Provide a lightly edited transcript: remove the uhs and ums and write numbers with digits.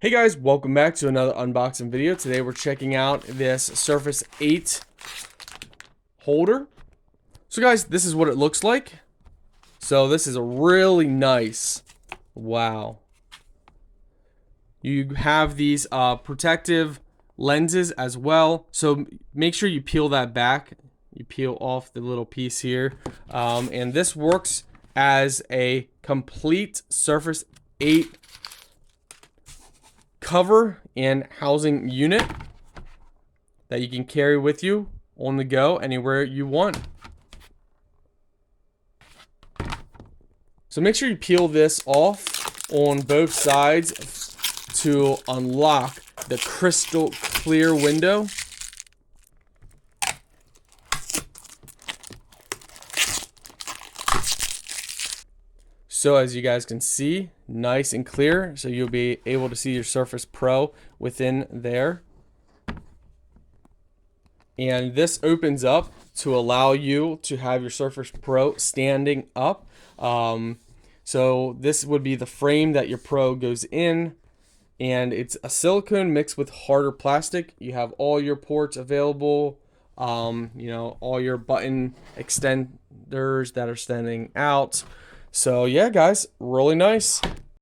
Hey guys, welcome back to another unboxing video. Today we're checking out this Surface 8 holder. So guys, this is what it looks like. So this is a really nice, wow. You have these protective lenses as well. So make sure you peel that back. You peel off the little piece here. And this works as a complete Surface 8 cover and housing unit that you can carry with you on the go anywhere you want. So make sure you peel this off on both sides to unlock the crystal clear window. So as you guys can see, nice and clear, so you'll be able to see your Surface Pro within there. And this opens up to allow you to have your Surface Pro standing up. So this would be the frame that your Pro goes in, and it's a silicone mixed with harder plastic. You have all your ports available, all your button extenders that are standing out. So yeah, guys, really nice.